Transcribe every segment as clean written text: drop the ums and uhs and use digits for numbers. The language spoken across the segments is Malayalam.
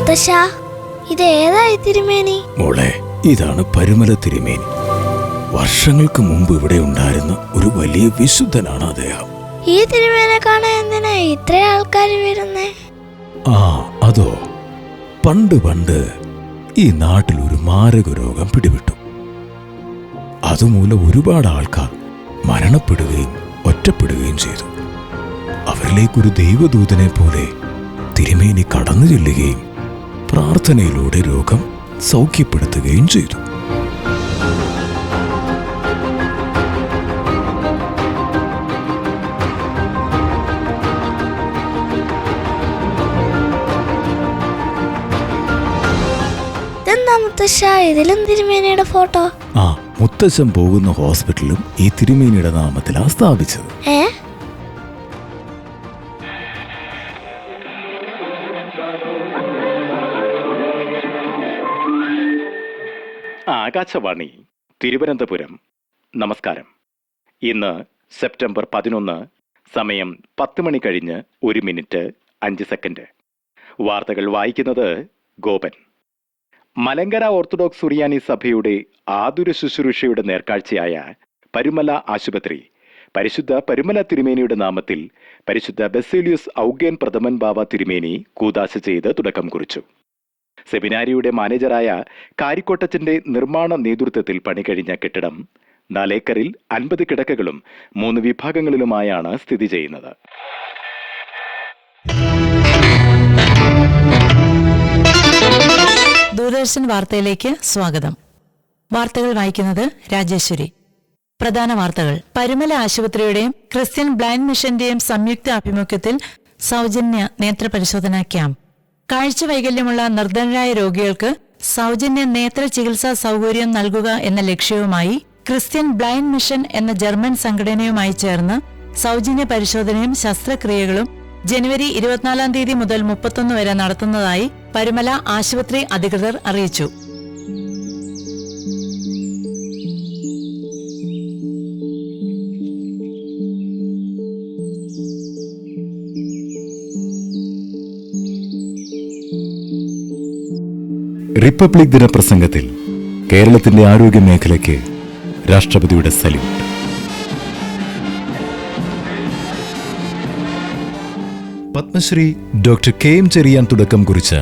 മുത്തശ്ശ, ഇതേതായി തിരുമേനി? മോളെ, ഇതാണ് പരുമല തിരുമേനി. വർഷങ്ങൾക്ക് മുമ്പ് ഇവിടെ ഉണ്ടായിരുന്ന ഒരു വലിയ വിശുദ്ധനാണ് അദ്ദേഹം. ഈ തിരുമേനെ കാണാൻ എന്തിനാ ഇത്ര ആൾക്കാർ വരുന്നേ? അതോ, പണ്ട് ഈ നാട്ടിൽ ഒരു മാരക രോഗം പിടിപെട്ടു. അതുമൂലം ഒരുപാട് ആൾക്കാർ മരണപ്പെടുകയും ഒറ്റപ്പെടുകയും ചെയ്തു. അവരിലേക്കൊരു ദൈവദൂതനെ പോലെ തിരുമേനി കടന്നു ചെല്ലുകയും പ്രാർത്ഥനയിലൂടെ രോഗം സൗഖ്യപ്പെടുത്തുകയും ചെയ്തു. മുത്തശ്ശ, ഇതിലും തിരുമേനിയുടെ ഫോട്ടോ? മുത്തശ്ശൻ പോകുന്ന ഹോസ്പിറ്റലും ഈ തിരുമേനിയുടെ നാമത്തിലാണ് സ്ഥാപിച്ചത്. ആകാശവാണി തിരുവനന്തപുരം. നമസ്കാരം. ഇന്ന് സെപ്റ്റംബർ 11, സമയം 10 മണി കഴിഞ്ഞ് 1:05. വാർത്തകൾ വായിക്കുന്നത് ഗോപൻ. മലങ്കര ഓർത്തഡോക്സ് സുറിയാനി സഭയുടെ ആതുര ശുശ്രൂഷയുടെ നേർക്കാഴ്ചയായ പരുമല ആശുപത്രി പരിശുദ്ധ പരുമല തിരുമേനിയുടെ നാമത്തിൽ പരിശുദ്ധ ബസേലിയോസ് ഔഗേൻ പ്രഥമൻ ബാവ തിരുമേനി കൂദാശ ചെയ്ത് തുടക്കം കുറിച്ചു. സെമിനാരിയുടെ മാനേജറായ കാരിക്കോട്ടച്ചന്റെ നിർമ്മാണ നേതൃത്വത്തിൽ പണികഴിഞ്ഞ കെട്ടിടം 4 ഏക്കറിൽ 50 കിടക്കകളും 3 വിഭാഗങ്ങളിലുമായാണ് സ്ഥിതി ചെയ്യുന്നത്. ദൂരദർശൻ വാർത്തയിലേക്ക് സ്വാഗതം. വാർത്തകൾ വായിക്കുന്നത് രാജേശ്വരി. പ്രധാന വാർത്തകൾ. പരുമല ആശുപത്രിയുടെയും ക്രിസ്ത്യൻ ബ്ലൈൻഡ് മിഷന്റെയും സംയുക്ത ആഭിമുഖ്യത്തിൽ സൗജന്യ നേത്രപരിശോധനാ ക്യാമ്പ്. കാഴ്ചവൈകല്യമുള്ള നിർധനരായ രോഗികൾക്ക് സൗജന്യ നേത്ര ചികിത്സാ സൗകര്യം നൽകുക എന്ന ലക്ഷ്യവുമായി ക്രിസ്ത്യൻ ബ്ലൈൻഡ് മിഷൻ എന്ന ജർമ്മൻ സംഘടനയുമായി ചേർന്ന് സൗജന്യ പരിശോധനയും ശസ്ത്രക്രിയകളും ജനുവരി 24 മുതൽ 31 വരെ നടത്തുന്നതായി പരുമല ആശുപത്രി അധികൃതർ അറിയിച്ചു. റിപ്പബ്ലിക് ദിന പ്രസംഗത്തിൽ കേരളത്തിന്റെ ആരോഗ്യ മേഖലയ്ക്ക് രാഷ്ട്രപതിയുടെ salute. Padmashri doctor K M Cherian തുടക്കം കുറിച്ച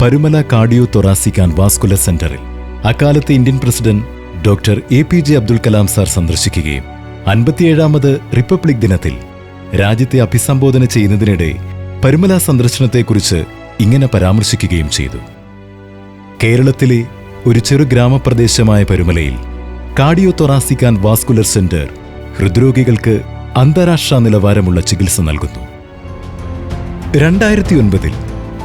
Parumala cardio thoracic and vascular സെന്ററിൽ അക്കാലത്തെ Indian president doctor APJ Abdul Kalam sir സന്ദർശിക്കുകയും 57ാമത് റിപ്പബ്ലിക് ദിനത്തിൽ രാജ്യത്തെ അഭിസംബോധന ചെയ്യുന്നതിനിടെ പരുമല സന്ദർശനത്തെക്കുറിച്ച് ഇങ്ങനെ പരാമർശിക്കുകയും ചെയ്തു. കേരളത്തിലെ ഒരു ചെറു ഗ്രാമപ്രദേശമായ പരുമലയിൽ cardio thoracic and vascular centre ഹൃദ്രോഗികൾക്ക് അന്താരാഷ്ട്ര നിലവാരമുള്ള ചികിത്സ നൽകുന്നു. 2009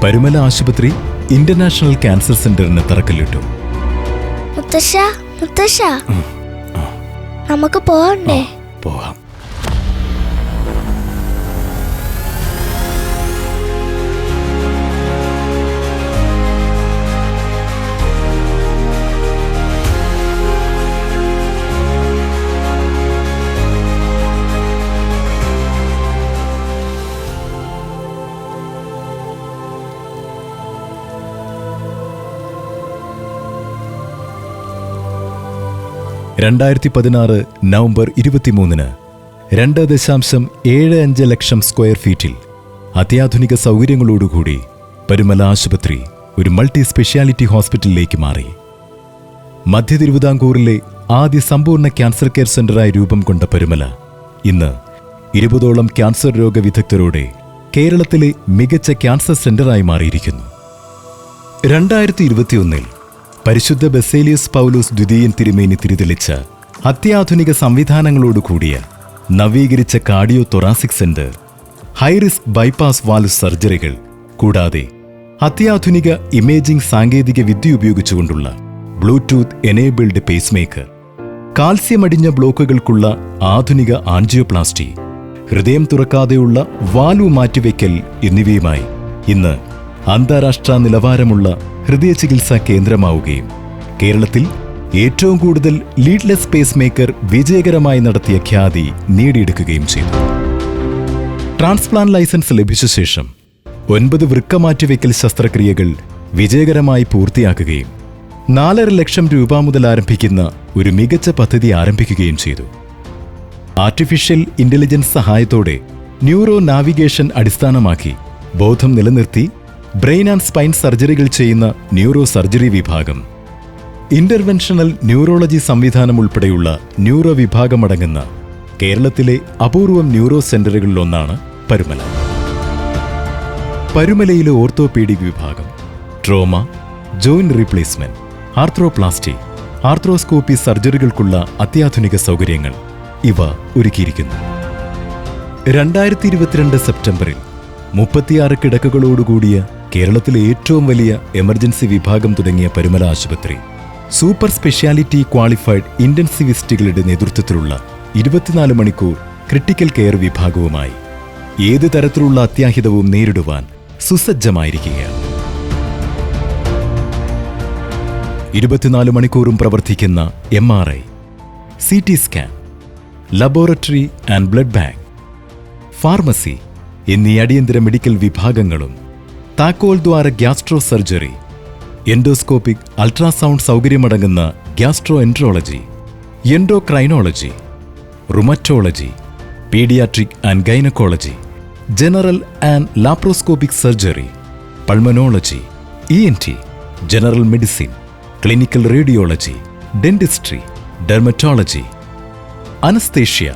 പരുമല ആശുപത്രി ഇന്റർനാഷണൽ ക്യാൻസർ സെന്ററിന് തറക്കല്ലിട്ടു. മുത്തശ്ശ, നമുക്ക് പോകണ്ടേ? പോകാം. നവംബർ 23 2.75 ലക്ഷം സ്ക്വയർ ഫീറ്റിൽ അത്യാധുനിക സൗകര്യങ്ങളോടുകൂടി പരുമല ആശുപത്രി ഒരു മൾട്ടി സ്പെഷ്യാലിറ്റി ഹോസ്പിറ്റലിലേക്ക് മാറി. മധ്യ തിരുവിതാംകൂറിലെ ആദ്യ സമ്പൂർണ്ണ ക്യാൻസർ കെയർ സെന്ററായി രൂപം കൊണ്ട പരുമല ഇന്ന് 20ഓളം ക്യാൻസർ രോഗവിദഗ്ധരോടെ കേരളത്തിലെ മികച്ച ക്യാൻസർ സെന്ററായി മാറിയിരിക്കുന്നു. 2021 പരിശുദ്ധ ബസേലിയോസ് പൗലോസ് ദ്വിതീയൻ തിരുമേനി തിരിതെളിച്ച അത്യാധുനിക സംവിധാനങ്ങളോടുകൂടിയ നവീകരിച്ച cardio thoracic centre, high risk bypass valve സർജറികൾ കൂടാതെ അത്യാധുനിക ഇമേജിംഗ് സാങ്കേതിക വിദ്യ ഉപയോഗിച്ചുകൊണ്ടുള്ള ബ്ലൂടൂത്ത് എനേബിൾഡ് പേസ്മേക്കർ, കാൽസ്യമടിഞ്ഞ ബ്ലോക്കുകൾക്കുള്ള ആധുനിക ആൻജിയോപ്ലാസ്റ്റി, ഹൃദയം തുറക്കാതെയുള്ള വാൽവ് മാറ്റിവെക്കൽ എന്നിവയുമായി ഇന്ന് അന്താരാഷ്ട്ര നിലവാരമുള്ള ഹൃദയ ചികിത്സാ കേന്ദ്രമാവുകയും കേരളത്തിൽ ഏറ്റവും കൂടുതൽ ലീഡ്ലെസ് പേസ് മേക്കർ വിജയകരമായി നടത്തിയ ഖ്യാതി നേടിയെടുക്കുകയും ചെയ്തു. ട്രാൻസ്പ്ലാന്റ് ലൈസൻസ് ലഭിച്ച ശേഷം 9 വൃക്ക മാറ്റിവെക്കൽ ശസ്ത്രക്രിയകൾ വിജയകരമായി പൂർത്തിയാക്കുകയും 4.5 ലക്ഷം രൂപ മുതൽ ആരംഭിക്കുന്ന ഒരു മികച്ച പദ്ധതി ആരംഭിക്കുകയും ചെയ്തു. ആർട്ടിഫിഷ്യൽ ഇന്റലിജൻസ് സഹായത്തോടെ ന്യൂറോ നാവിഗേഷൻ അടിസ്ഥാനമാക്കി ബോധം നിലനിർത്തി ബ്രെയിൻ ആൻഡ് സ്പൈൻ സർജറികൾ ചെയ്യുന്ന ന്യൂറോ സർജറി വിഭാഗം, ഇന്റർവെൻഷണൽ ന്യൂറോളജി സംവിധാനം ഉൾപ്പെടെയുള്ള ന്യൂറോ വിഭാഗമടങ്ങുന്ന കേരളത്തിലെ അപൂർവം ന്യൂറോ സെന്ററുകളിലൊന്നാണ് പരുമല. പരുമലയിലെ ഓർത്തോപീഡിക് വിഭാഗം, trauma, joint replacement, arthroplasty, arthroscopy സർജറികൾക്കുള്ള അത്യാധുനിക സൗകര്യങ്ങൾ ഇവ ഒരുക്കിയിരിക്കുന്നു. 2022 സെപ്റ്റംബറിൽ 36 കിടക്കകളോടുകൂടിയ കേരളത്തിലെ ഏറ്റവും വലിയ എമർജൻസി വിഭാഗം തുടങ്ങിയ പരുമല ആശുപത്രി സൂപ്പർ സ്പെഷ്യാലിറ്റി ക്വാളിഫൈഡ് ഇന്റൻസിവിസ്റ്റുകളുടെ നേതൃത്വത്തിലുള്ള 24 മണിക്കൂർ ക്രിട്ടിക്കൽ കെയർ വിഭാഗവുമായി ഏത് തരത്തിലുള്ള അത്യാഹിതവും നേരിടുവാൻ സുസജ്ജമായിരിക്കുകയാണ്. 24 മണിക്കൂറും പ്രവർത്തിക്കുന്ന MRI, CT scan, laboratory and blood bank, pharmacy എന്നീ അടിയന്തര മെഡിക്കൽ വിഭാഗങ്ങളും താക്കോൽ ദ്വാര ഗ്യാസ്ട്രോ സർജറി, എൻഡോസ്കോപ്പിക് അൾട്രാസൗണ്ട് സൗകര്യമടങ്ങുന്ന gastroenterology, endocrinology, rheumatology, paediatric and gynaecology, general and laparoscopic surgery, pulmonology, ENT, general medicine, clinical radiology, dentistry, dermatology, anaesthesia,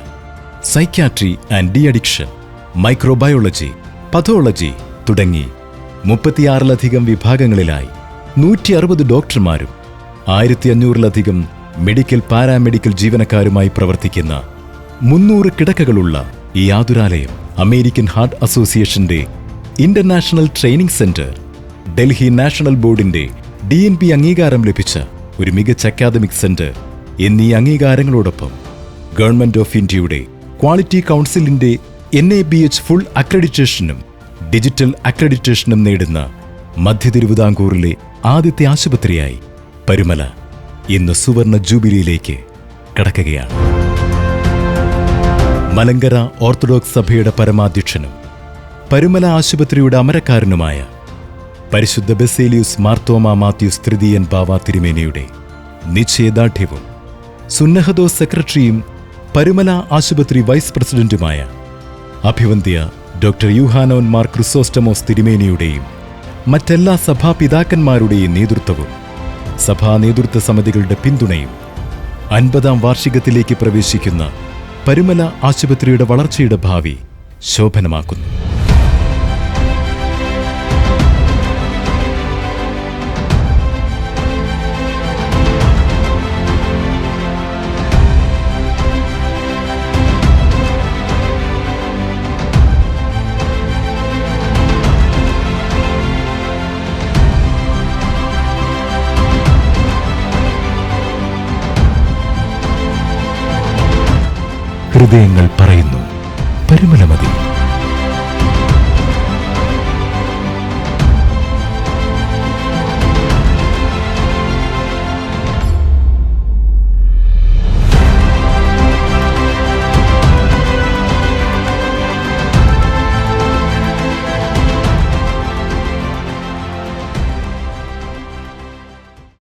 psychiatry and de addiction, microbiology, pathology തുടങ്ങി 36-ലധികം വിഭാഗങ്ങളിലായി 160 ഡോക്ടർമാരും 1500-ലധികം മെഡിക്കൽ പാരാമെഡിക്കൽ ജീവനക്കാരുമായി പ്രവർത്തിക്കുന്ന 300 കിടക്കകളുള്ള ഈ ആതുരാലയം അമേരിക്കൻ ഹാർട്ട് അസോസിയേഷന്റെ international training centre, Delhi national ബോർഡിന്റെ DNP അംഗീകാരം ലഭിച്ച ഒരു മികച്ച അക്കാദമിക് സെന്റർ എന്നീ അംഗീകാരങ്ങളോടൊപ്പം ഗവൺമെന്റ് ഓഫ് ഇന്ത്യയുടെ ക്വാളിറ്റി കൗൺസിലിന്റെ NABH ഫുൾ അക്രഡിറ്റേഷനും ഡിജിറ്റൽ അക്രഡിറ്റേഷനും നേടുന്ന മധ്യ തിരുവിതാംകൂറിലെ ആദ്യത്തെ ആശുപത്രിയായി പരുമല ഇന്ന് സുവർണ ജൂബിലിയിലേക്ക് കടക്കുകയാണ്. മലങ്കര ഓർത്തഡോക്സ് സഭയുടെ പരമാധ്യക്ഷനും പരുമല ആശുപത്രിയുടെ അമരക്കാരനുമായ പരിശുദ്ധ ബസേലിയൂസ് മാർത്തോമാ മാത്യൂസ് തൃതീയൻ ബാവ തിരുമേനിയുടെ നിശ്ചയദാർഢ്യവും സുന്നഹദോസ് സെക്രട്ടറിയും പരുമല ആശുപത്രി വൈസ് പ്രസിഡന്റുമായ അഭിവന്ദ്യ ഡോക്ടർ യൂഹാനോൻ മാർ ക്രിസോസ്റ്റമോസ് തിരുമേനിയുടെയും മറ്റെല്ലാ സഭാപിതാക്കന്മാരുടെയും നേതൃത്വവും സഭാ നേതൃത്വ സമിതികളുടെ പിന്തുണയും 50-ാം വാർഷികത്തിലേക്ക് പ്രവേശിക്കുന്ന പരുമല ആശുപത്രിയുടെ വളർച്ചയുടെ ഭാവി ശോഭനമാക്കുന്നു. ഹൃദയങ്ങൾ പറയുന്നു, പരുമല മതി.